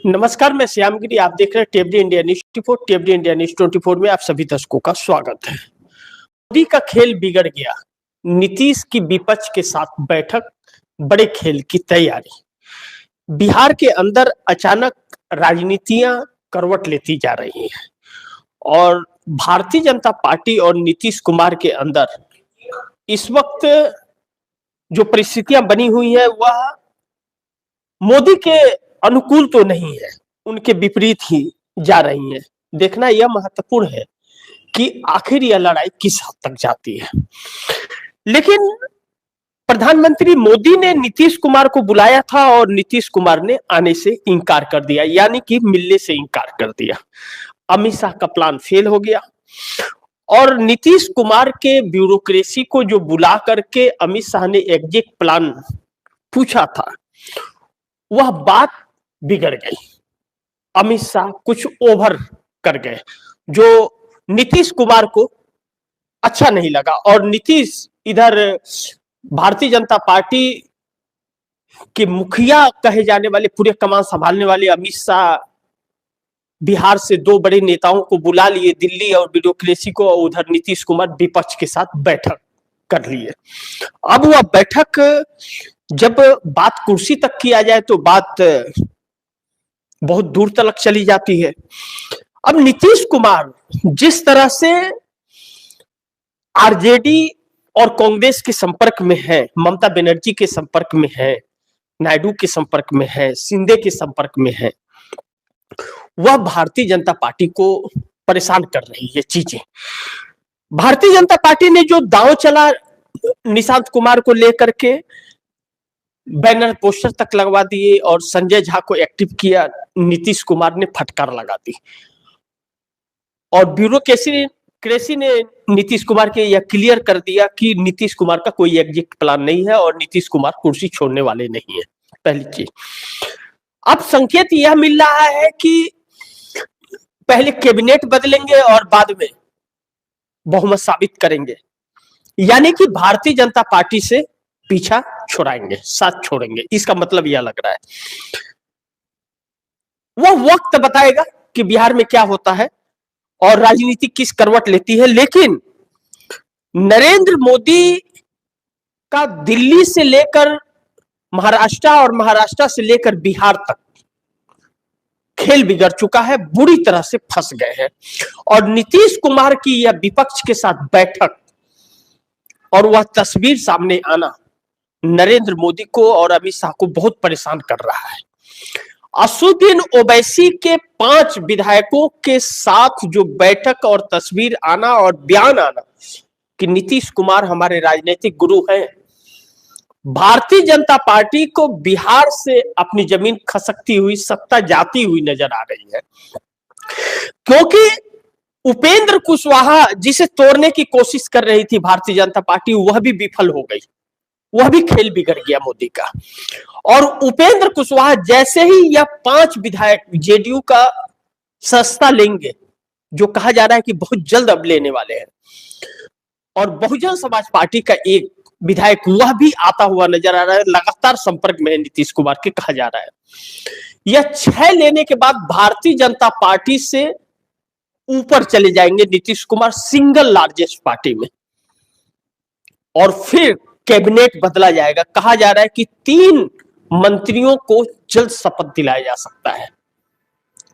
नमस्कार, मैं श्यामगिरी। आप देख रहे हैं टेबडी इंडिया न्यूज 24। टेबडी इंडिया न्यूज 24 में आप सभी दर्शकों का स्वागत है। मोदी का खेल बिगड़ गया, नीतीश की विपक्ष के साथ बैठक, बड़े खेल की तैयारी। बिहार के अंदर अचानक राजनीतियां करवट लेती जा रही हैं और भारतीय जनता पार्टी और नीतीश कुमार के अंदर इस वक्त जो परिस्थितियां बनी हुई है वह मोदी के अनुकूल तो नहीं है, उनके विपरीत ही जा रही है। देखना यह महत्वपूर्ण है कि आखिर यह लड़ाई किस हद तक जाती है। लेकिन प्रधानमंत्री मोदी ने नीतीश कुमार को बुलाया था और नीतीश कुमार ने आने से इनकार कर दिया, यानी कि मिलने से इनकार कर दिया। अमित शाह का प्लान फेल हो गया और नीतीश कुमार के ब्यूरोक्रेसी को जो बुला करके अमित शाह ने एग्जिट प्लान पूछा था, वह बात बिगड़ गई। अमित शाह कुछ ओवर कर गए, जो नीतीश कुमार को अच्छा नहीं लगा। और नीतीश इधर भारतीय जनता पार्टी के मुखिया कहे जाने वाले, पूरे कमान संभालने वाले अमित शाह बिहार से दो बड़े नेताओं को बुला लिए दिल्ली और ब्यूरोक्रेसी को, और उधर नीतीश कुमार विपक्ष के साथ बैठक कर लिए। अब वह बैठक जब बात कुर्सी तक किया जाए तो बात बहुत दूर तक चली जाती है। अब नीतीश कुमार जिस तरह से आरजेडी और कांग्रेस के संपर्क में है, ममता बनर्जी के संपर्क में है, नायडू के संपर्क में है, शिंदे के संपर्क में है, वह भारतीय जनता पार्टी को परेशान कर रही है चीजें। भारतीय जनता पार्टी ने जो दांव चला निशांत कुमार को लेकर के, बैनर पोस्टर तक लगवा दिए और संजय झा को एक्टिव किया, नीतीश कुमार ने फटकार लगा दी। और ब्यूरोक्रेसी ने नीतीश कुमार के यह क्लियर कर दिया कि नीतीश कुमार का कोई एग्जिट प्लान नहीं है और नीतीश कुमार कुर्सी छोड़ने वाले नहीं है। पहली चीज, अब संकेत यह मिल रहा है कि पहले कैबिनेट बदलेंगे और बाद में बहुमत साबित करेंगे, यानी कि भारतीय जनता पार्टी से पीछा छुड़ाएंगे, साथ छोड़ेंगे। इसका मतलब यह लग रहा है। वह वक्त बताएगा कि बिहार में क्या होता है और राजनीति किस करवट लेती है। लेकिन नरेंद्र मोदी का दिल्ली से लेकर महाराष्ट्र और महाराष्ट्र से लेकर बिहार तक खेल बिगड़ चुका है, बुरी तरह से फंस गए हैं। और नीतीश कुमार की यह विपक्ष के साथ बैठक और वह तस्वीर सामने आना नरेंद्र मोदी को और अमित शाह को बहुत परेशान कर रहा है। असदुद्दीन ओवैसी के 5 विधायकों के साथ जो बैठक और तस्वीर आना और बयान आना कि नीतीश कुमार हमारे राजनीतिक गुरु हैं, भारतीय जनता पार्टी को बिहार से अपनी जमीन खसकती हुई, सत्ता जाती हुई नजर आ रही है। क्योंकि उपेंद्र कुशवाहा जिसे तोड़ने की कोशिश कर रही थी भारतीय जनता पार्टी, वह भी विफल हो गई, वह भी खेल बिगड़ गया मोदी का। और उपेंद्र कुशवाहा जैसे ही यह 5 विधायक जेडीयू का सस्ता लेंगे, जो कहा जा रहा है कि बहुत जल्द अब लेने वाले हैं, और बहुजन समाज पार्टी का एक विधायक वह भी आता हुआ नजर आ रहा है, लगातार संपर्क में है नीतीश कुमार के, कहा जा रहा है। यह 6 लेने के बाद भारतीय जनता पार्टी से ऊपर चले जाएंगे Nitish Kumar, single largest party में, और फिर कैबिनेट बदला जाएगा। कहा जा रहा है कि 3 मंत्रियों को जल्द शपथ दिलाया जा सकता है।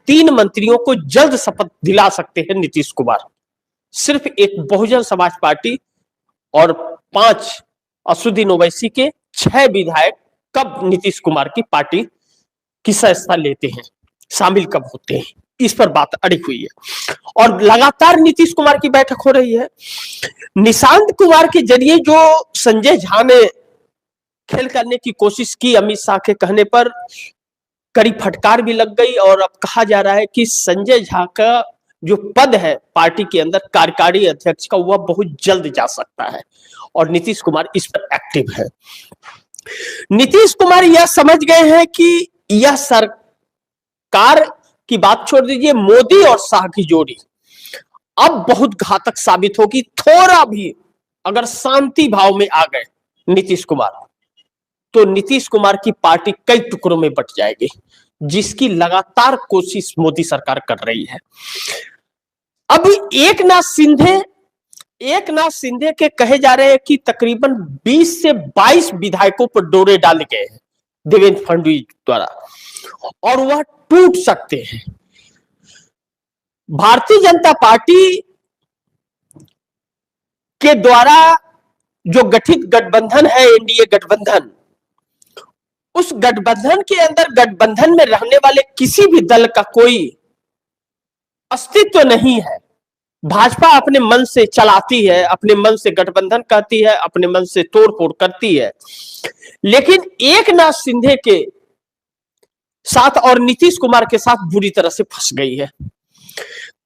3 मंत्रियों को जल्द शपथ दिला सकते हैं नीतीश कुमार। सिर्फ एक बहुजन समाज पार्टी और 5 असदुद्दीन ओवैसी के 6 विधायक कब नीतीश कुमार की पार्टी की सदस्यता लेते हैं, शामिल कब होते हैं, इस पर बात अड़ी हुई है। और लगातार नीतीश कुमार की बैठक हो रही है। निशांत कुमार के जरिए जो संजय झा ने खेल करने की कोशिश की, अमित शाह के कहने पर कड़ी फटकार भी लग गई। और अब कहा जा रहा है कि संजय झा का जो पद है पार्टी के अंदर कार्यकारी अध्यक्ष का, वह बहुत जल्द जा सकता है और नीतीश कुमार इस पर एक्टिव है। नीतीश कुमार यह समझ गए हैं कि यह सरकार की बात छोड़ दीजिए, मोदी और शाह की जोड़ी अब बहुत घातक साबित होगी। थोड़ा भी अगर शांति भाव में आ गए नीतीश कुमार, तो नीतीश कुमार की पार्टी कई टुकड़ों में बट जाएगी। जिसकी लगातार कोशिश मोदी सरकार कर रही है। अब एक नाथ शिंदे के कहे जा रहे हैं कि तकरीबन 20 से 22 विधायकों पर डोरे डाले गए हैं देवेंद्र फडणवीस द्वारा, और वह टूट सकते हैं। भारतीय जनता पार्टी के द्वारा जो गठित गठबंधन है, एनडीए गठबंधन, उस गठबंधन के अंदर गठबंधन में रहने वाले किसी भी दल का कोई अस्तित्व नहीं है। भाजपा अपने मन से चलाती है, अपने मन से गठबंधन कहती है, अपने मन से तोड़फोड़ करती है। लेकिन एक नाथ शिंदे के साथ और नीतीश कुमार के साथ बुरी तरह से फंस गई है,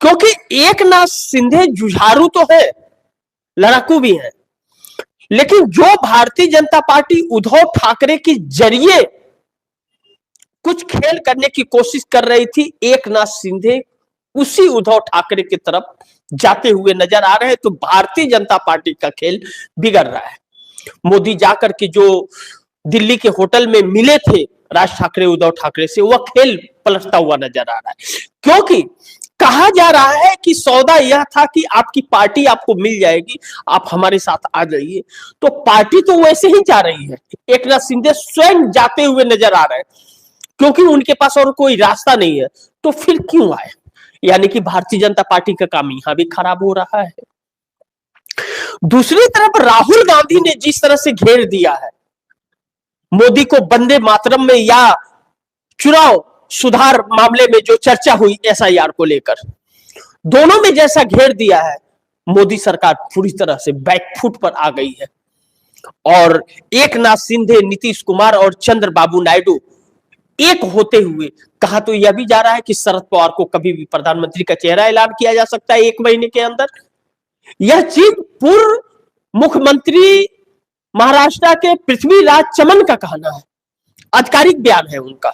क्योंकि एक नाथ शिंदे जुझारू तो है, लड़ाकू भी है, लेकिन जो भारतीय जनता पार्टी उद्धव ठाकरे के जरिए कुछ खेल करने की कोशिश कर रही थी, एक नाथ शिंदे उसी उद्धव ठाकरे की तरफ जाते हुए नजर आ रहे हैं। तो भारतीय जनता पार्टी का खेल बिगड़ रहा है। मोदी जाकर के जो दिल्ली के होटल में मिले थे राज ठाकरे उद्धव ठाकरे से, वह खेल पलटता हुआ नजर आ रहा है, क्योंकि कहा जा रहा है कि सौदा यह था कि आपकी पार्टी आपको मिल जाएगी, आप हमारे साथ आ जाइए। तो पार्टी तो वैसे ही जा रही है, एक नाथ शिंदे स्वयं जाते हुए नजर आ रहे हैं, क्योंकि उनके पास और कोई रास्ता नहीं है। तो फिर क्यों आए? यानी कि भारतीय जनता पार्टी का काम यहां भी खराब हो रहा है। दूसरी तरफ राहुल गांधी ने जिस तरह से घेर दिया है मोदी को, वंदे मातरम में या चुनाव सुधार मामले में जो चर्चा हुई एसआईआर को लेकर, दोनों में जैसा घेर दिया है, मोदी सरकार पूरी तरह से बैकफुट पर आ गई है। और एक नाथ शिंदे, नीतीश कुमार और चंद्रबाबू नायडू एक होते हुए, कहा तो यह भी जा रहा है कि शरद पवार को कभी भी प्रधानमंत्री का चेहरा ऐलान किया जा सकता है 1 महीने के अंदर। यह चीज पूर्व मुख्यमंत्री महाराष्ट्र के पृथ्वीराज चमन का कहना है, आधिकारिक बयान है उनका।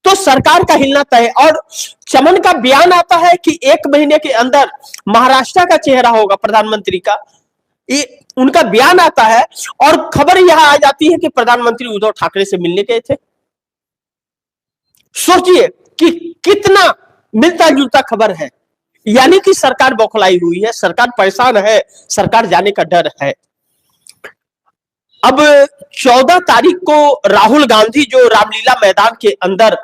तो सरकार का हिलना तय है। और चमन का बयान आता है कि 1 महीने के अंदर महाराष्ट्र का चेहरा होगा प्रधानमंत्री का, ये उनका बयान आता है। और खबर यहां आ जाती है कि प्रधानमंत्री उद्धव ठाकरे से मिलने गए थे। सोचिए कि कितना मिलता जुलता खबर है। यानी कि सरकार बौखलाई हुई है, सरकार परेशान है, सरकार जाने का डर है। अब 14 तारीख को राहुल गांधी जो रामलीला मैदान के अंदर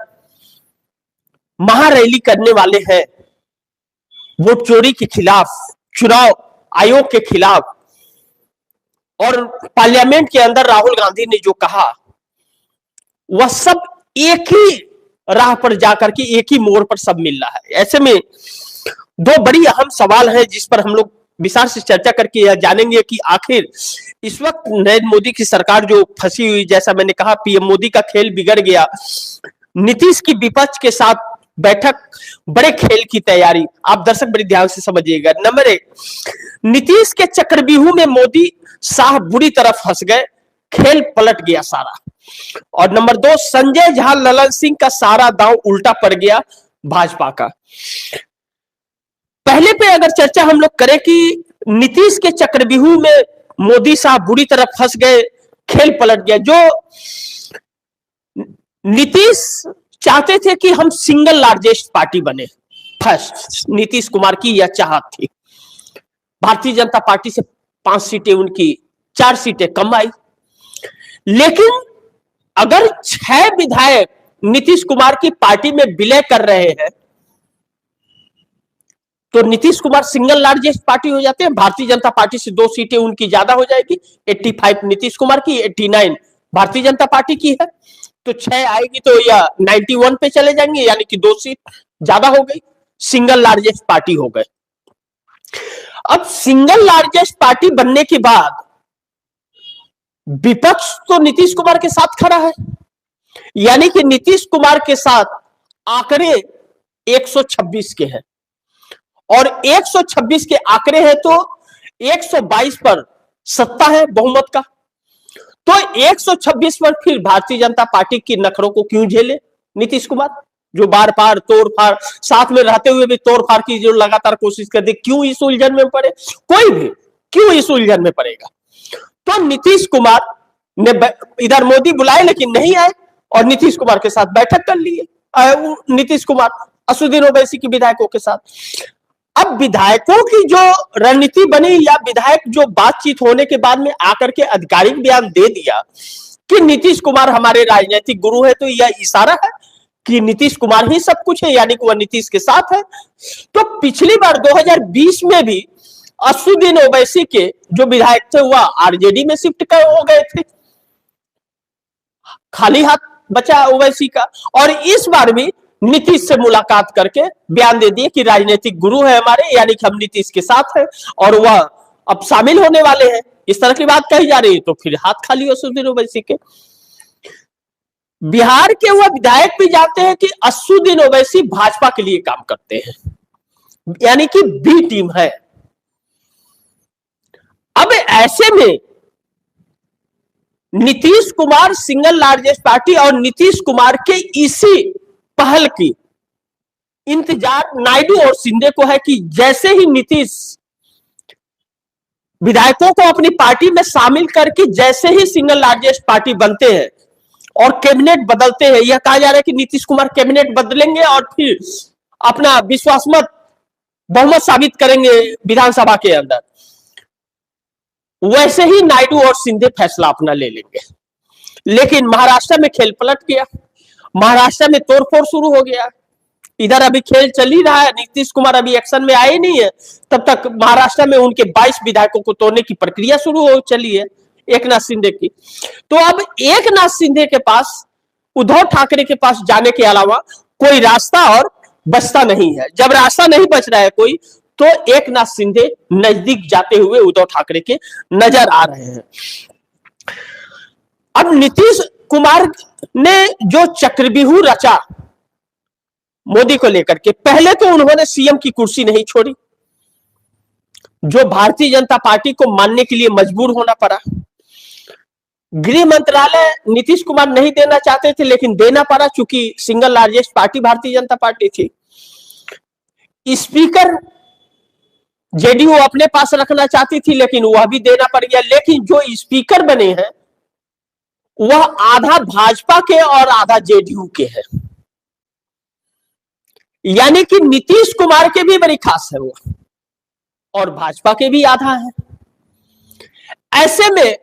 महारैली करने वाले हैं वोट चोरी के खिलाफ, चुनाव आयोग के खिलाफ, और पार्लियामेंट के अंदर राहुल गांधी ने जो कहा, वह सब एक ही राह पर जाकर के, एक ही मोड़ पर सब मिल रहा है। ऐसे में 2 बड़ी अहम सवाल हैं जिस पर हम लोग विस्तार से चर्चा करके यह जानेंगे कि आखिर इस वक्त नरेंद्र मोदी की सरकार जो फंसी हुई, जैसा मैंने कहा पीएम मोदी का खेल बिगड़ गया, नीतीश की विपक्ष के साथ बैठक, बड़े खेल की तैयारी। आप दर्शक बड़ी ध्यान से समझिएगा। नंबर 1, नीतीश के चक्रव्यूह में मोदी शाह बुरी तरह फंस गए, खेल पलट गया सारा। और नंबर 2, संजय झा, ललन सिंह का सारा दांव उल्टा पड़ गया भाजपा का। पहले पे अगर चर्चा हम लोग करें कि नीतीश के चक्रव्यूह में मोदी साहब बुरी तरह फंस गए, खेल पलट गया। जो नीतीश चाहते थे कि हम सिंगल लार्जेस्ट पार्टी बने, फर्स्ट नीतीश कुमार की यह चाहत थी। भारतीय जनता पार्टी से 5 सीटें उनकी, 4 सीटें कम आई। लेकिन अगर 6 विधायक नीतीश कुमार की पार्टी में विलय कर रहे हैं तो Nitish Kumar single largest party हो जाते हैं। भारतीय जनता पार्टी से 2 सीटें उनकी ज्यादा हो जाएगी, 85 नीतीश कुमार की, 89 भारतीय जनता पार्टी की है। तो 6 आएगी तो या 91 पे चले जाएंगे, यानी कि 2 सीट ज्यादा हो गई, सिंगल लार्जेस्ट पार्टी हो गए। अब सिंगल लार्जेस्ट पार्टी बनने के बाद विपक्ष तो नीतीश कुमार के साथ खड़ा है, यानी कि नीतीश कुमार के साथ आंकड़े 126 के हैं, और 126 के आंकड़े हैं तो 122 पर सत्ता है बहुमत का। तो 126 पर फिर भारतीय जनता पार्टी की नखरों को क्यों झेले नीतीश कुमार, जो बार बार तोड़फाड़, साथ में रहते हुए भी तोड़फाड़ की जो लगातार कोशिश करते, क्यों इस उलझन में पड़े? कोई भी क्यों इस उलझन में पड़ेगा? तो नीतीश कुमार ने, इधर मोदी बुलाए लेकिन नहीं आए, और नीतीश कुमार के साथ बैठक कर लिए। नीतीश कुमार असुद्दीन ओवैसी के विधायकों के साथ। अब विधायकों की जो रणनीति बनी या विधायक जो बातचीत होने के बाद में आकर के आधिकारिक बयान दे दिया कि नीतीश कुमार हमारे राजनीतिक गुरु है, तो यह इशारा है कि नीतीश कुमार ही सब कुछ है, यानी कि वह नीतीश के साथ है। तो पिछली बार 2020 में भी असुद्दीन ओवैसी के जो विधायक थे वह आरजेडी में शिफ्ट हो गए थे, खाली हाथ बचा ओवैसी का। और इस बार भी नीतीश से मुलाकात करके बयान दे दिए कि राजनीतिक गुरु है हमारे, यानी कि हम नीतीश के साथ हैं और वह अब शामिल होने वाले हैं, इस तरह की बात कही जा रही है। तो फिर हाथ खाली असुद्दीन ओवैसी के। बिहार के वह विधायक भी जानते हैं कि असुद्दीन ओवैसी भाजपा के लिए काम करते हैं, यानी कि बी टीम है। अब ऐसे में Nitish Kumar single largest party और नीतीश कुमार के इसी पहल की इंतजार नायडू और शिंदे को है कि जैसे ही नीतीश विधायकों को अपनी पार्टी में शामिल करके जैसे ही सिंगल लार्जेस्ट पार्टी बनते हैं और कैबिनेट बदलते हैं, यह कहा जा रहा है कि नीतीश कुमार कैबिनेट बदलेंगे और फिर अपना विश्वास मत बहुमत साबित करेंगे विधानसभा के अंदर, वैसे ही नायडू और शिंदे फैसला अपना ले लेंगे। लेकिन महाराष्ट्र में खेल पलट गया, महाराष्ट्र में तोड़फोड़ शुरू हो गया। इधर अभी खेल चल ही रहा है, नीतीश कुमार अभी एक्शन में आए नहीं है, तब तक महाराष्ट्र में उनके 22 विधायकों को तोड़ने की प्रक्रिया शुरू हो चली है एकनाथ शिंदे की। तो अब एकनाथ शिंदे के पास, उद्धव ठाकरे के पास जाने के अलावा कोई रास्ता और बचता नहीं है। जब रास्ता नहीं बच रहा है कोई, तो एकनाथ शिंदे नजदीक जाते हुए उद्धव ठाकरे के नजर आ रहे हैं। अब नीतीश कुमार ने जो चक्रव्यूह रचा मोदी को लेकर के, पहले तो उन्होंने सीएम की कुर्सी नहीं छोड़ी, जो भारतीय जनता पार्टी को मानने के लिए मजबूर होना पड़ा। गृह मंत्रालय नीतीश कुमार नहीं देना चाहते थे, लेकिन देना पड़ा चूंकि single largest party Bharatiya Janata party थी। स्पीकर जेडीयू अपने पास रखना चाहती थी, लेकिन वह भी देना पड़ गया। लेकिन जो स्पीकर बने हैं वह आधा भाजपा के और आधा जेडीयू के हैं, यानी कि नीतीश कुमार के भी बड़ी खास है वो, और भाजपा के भी आधा है। ऐसे में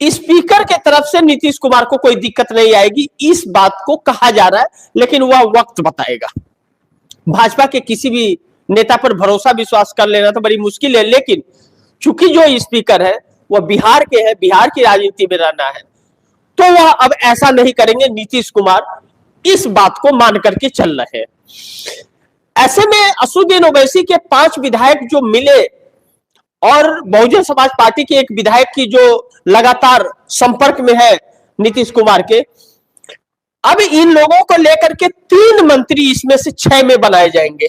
स्पीकर के तरफ से नीतीश कुमार को कोई दिक्कत नहीं आएगी, इस बात को कहा जा रहा है, लेकिन वह वक्त बताएगा। भाजपा के किसी भी नेता पर भरोसा विश्वास कर लेना तो बड़ी मुश्किल है, लेकिन चूंकि जो स्पीकर है वह बिहार के हैं, बिहार की राजनीति में रहना है, तो वह अब ऐसा नहीं करेंगे। नीतीश कुमार इस बात को मान करके चल रहे हैं। ऐसे में असुद्दीन ओवैसी के 5 विधायक जो मिले और बहुजन समाज पार्टी के एक विधायक की जो लगातार संपर्क में है नीतीश कुमार के, अब इन लोगों को लेकर के 3 मंत्री इसमें से 6 में बनाए जाएंगे,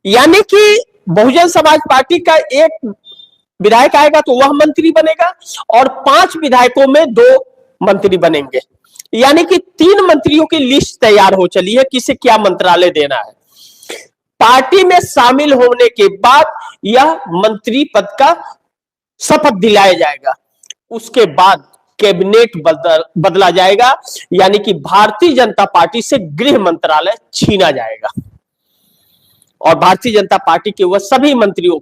यानी कि बहुजन समाज पार्टी का एक विधायक आएगा तो वह मंत्री बनेगा और 5 विधायकों में 2 मंत्री बनेंगे, यानी कि 3 मंत्रियों की लिस्ट तैयार हो चली है किसे क्या मंत्रालय देना है। पार्टी में शामिल होने के बाद यह मंत्री पद का शपथ दिलाया जाएगा, उसके बाद कैबिनेट बदला जाएगा, यानी कि भारतीय जनता पार्टी से गृह मंत्रालय छीना जाएगा और भारतीय जनता पार्टी के वह सभी मंत्रियों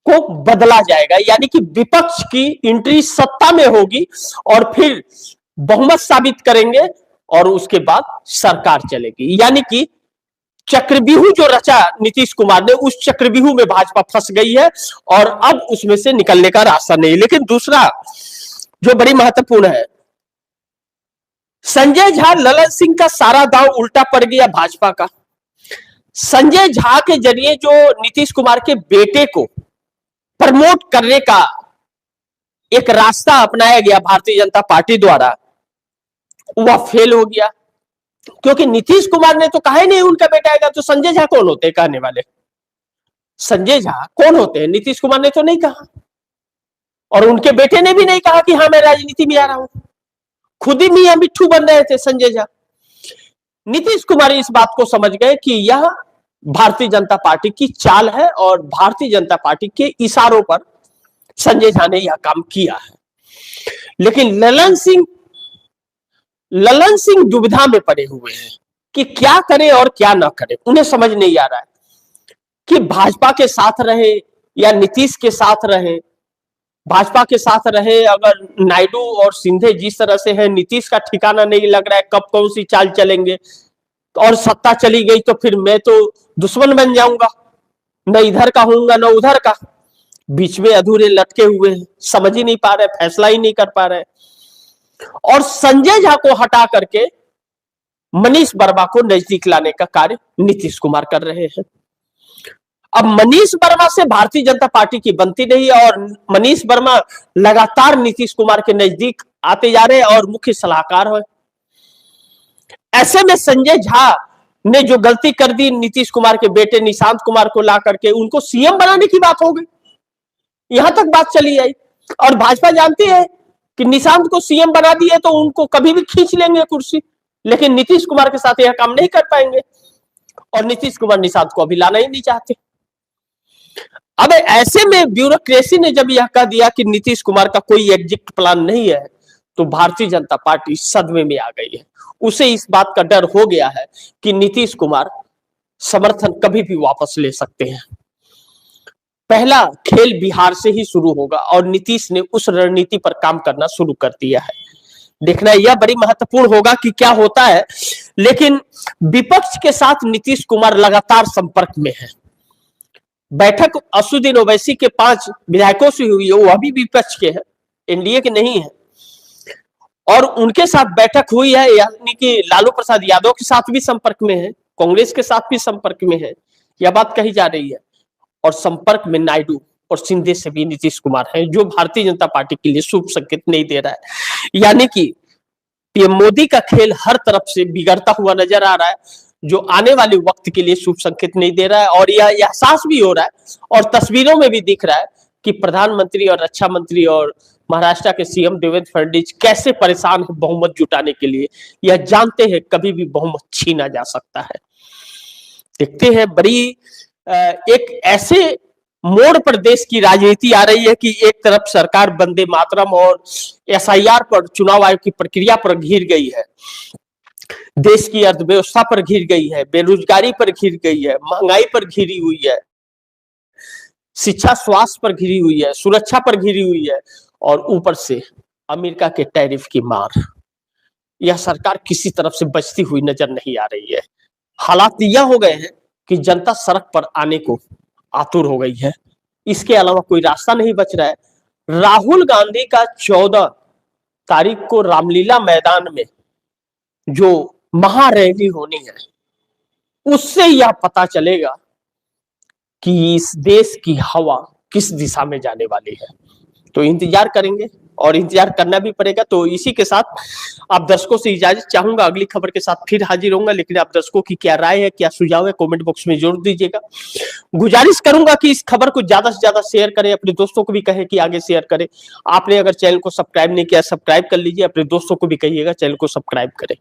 को बदला जाएगा, यानी कि विपक्ष की एंट्री सत्ता में होगी और फिर बहुमत साबित करेंगे और उसके बाद सरकार चलेगी। यानी कि चक्रव्यूह जो रचा नीतीश कुमार ने, उस चक्रव्यूह में भाजपा फंस गई है और अब उसमें से निकलने का रास्ता नहीं। लेकिन दूसरा जो बड़ी महत्वपूर्ण है, संजय झा ललन सिंह का सारा दांव उल्टा पड़ गया भाजपा का। संजय झा के जरिए जो नीतीश कुमार के बेटे को प्रमोट करने का एक रास्ता अपनाया गया भारतीय जनता पार्टी द्वारा, वह फेल हो गया, क्योंकि नीतीश कुमार ने तो कहा ही नहीं उनका बेटा आएगा, तो संजय झा कौन होते हैं कहने वाले? संजय झा कौन होते हैं? नीतीश कुमार ने तो नहीं कहा और उनके बेटे ने भी नहीं कहा कि हाँ मैं राजनीति में आ रहा हूं, खुद ही मियां मिट्ठू बन रहे थे संजय झा। नीतीश कुमार इस बात को समझ गए कि यह भारतीय जनता पार्टी की चाल है और भारतीय जनता पार्टी के इशारों पर संजय झा ने यह काम किया है। लेकिन ललन सिंह ललन सिंह दुविधा में पड़े हुए हैं कि क्या करें और क्या ना करें। उन्हें समझ नहीं आ रहा है कि भाजपा के साथ रहे या नीतीश के साथ रहे। भाजपा के साथ रहे अगर नायडू और सिंधे जिस तरह से है, नीतीश का ठिकाना नहीं लग रहा है कब कौन सी चाल चलेंगे, और सत्ता चली गई तो फिर मैं तो दुश्मन बन जाऊंगा, न इधर का होऊंगा न उधर का। बीच में अधूरे लटके हुए हैं, समझ ही नहीं पा रहे, फैसला ही नहीं कर पा रहे। और संजय झा को हटा करके मनीष वर्मा को नजदीक लाने का कार्य नीतीश कुमार कर रहे हैं। अब मनीष वर्मा से भारतीय जनता पार्टी की बनती नहीं और मनीष वर्मा लगातार नीतीश कुमार के नजदीक आते जा रहे हैं और मुख्य सलाहकार है। ऐसे में संजय झा ने जो गलती कर दी, नीतीश कुमार के बेटे निशांत कुमार को ला करके उनको सीएम बनाने की बात हो गई, यहां तक बात चली आई। और भाजपा जानती है कि निशांत को सीएम बना दिए तो उनको कभी भी खींच लेंगे कुर्सी, लेकिन नीतीश कुमार के साथ यह काम नहीं कर पाएंगे और नीतीश कुमार निशांत को अभी लाना ही नहीं चाहते। अब ऐसे में ब्यूरोक्रेसी ने जब यह कह दिया कि नीतीश कुमार का कोई एग्जिट प्लान नहीं है, तो भारतीय जनता पार्टी सदमे में आ गई है। उसे इस बात का डर हो गया है कि नीतीश कुमार समर्थन कभी भी वापस ले सकते हैं। पहला खेल बिहार से ही शुरू होगा और नीतीश ने उस रणनीति पर काम करना शुरू कर दिया है। देखना यह बड़ी महत्वपूर्ण होगा कि क्या होता है, लेकिन विपक्ष के साथ नीतीश कुमार लगातार संपर्क में है। बैठक असुद्दीन ओवैसी के 5 विधायकों से हुई है, वो अभी विपक्ष के हैं, एनडीए के नहीं है, और उनके साथ बैठक हुई है, यानी कि लालू प्रसाद यादव के साथ भी संपर्क में है, कांग्रेस के साथ भी संपर्क में है, यह बात कही जा रही है। और संपर्क में नायडू और सिंधे से भी नीतीश कुमार है, जो भारतीय जनता पार्टी के लिए शुभ संकेत नहीं दे रहा है। यानी कि पीएम मोदी का खेल हर तरफ से बिगड़ता हुआ नजर आ रहा है, जो आने वाले वक्त के लिए शुभ संकेत नहीं दे रहा है। और यह एहसास भी हो रहा है और तस्वीरों में भी दिख रहा है कि प्रधानमंत्री और रक्षा मंत्री और महाराष्ट्र के सीएम देवेंद्र फडणवीस कैसे परेशान है बहुमत जुटाने के लिए। यह जानते हैं कभी भी बहुमत छीना जा सकता है। देखते हैं, बड़ी एक ऐसे मोड़ पर देश की राजनीति आ रही है कि एक तरफ सरकार वंदे मातरम और एसआईआर पर, चुनाव आयोग की प्रक्रिया पर घिर गई है, देश की अर्थव्यवस्था पर घिर गई है, बेरोजगारी पर घिर गई है, महंगाई पर घिरी हुई है, शिक्षा स्वास्थ्य पर घिरी हुई है, सुरक्षा पर घिरी हुई है, और ऊपर से अमेरिका के टैरिफ की मार। यह सरकार किसी तरफ से बचती हुई नजर नहीं आ रही है। हालात यह हो गए हैं कि जनता सड़क पर आने को आतुर हो गई है, इसके अलावा कोई रास्ता नहीं बच रहा है। राहुल गांधी का 14 तारीख को रामलीला मैदान में जो महारैली होनी है, उससे यह पता चलेगा कि इस देश की हवा किस दिशा में जाने वाली है। तो इंतजार करेंगे और इंतजार करना भी पड़ेगा। तो इसी के साथ आप दर्शकों से इजाजत चाहूंगा, अगली खबर के साथ फिर हाजिर होऊंगा। लेकिन आप दर्शकों की क्या राय है, क्या सुझाव है, कमेंट बॉक्स में जरूर दीजिएगा। गुजारिश करूंगा कि इस खबर को ज्यादा से ज्यादा शेयर करें, अपने दोस्तों को भी कहें कि आगे शेयर करें। आपने अगर चैनल को सब्सक्राइब नहीं किया, सब्सक्राइब कर लीजिए, अपने दोस्तों को भी कहिएगा चैनल को सब्सक्राइब करें।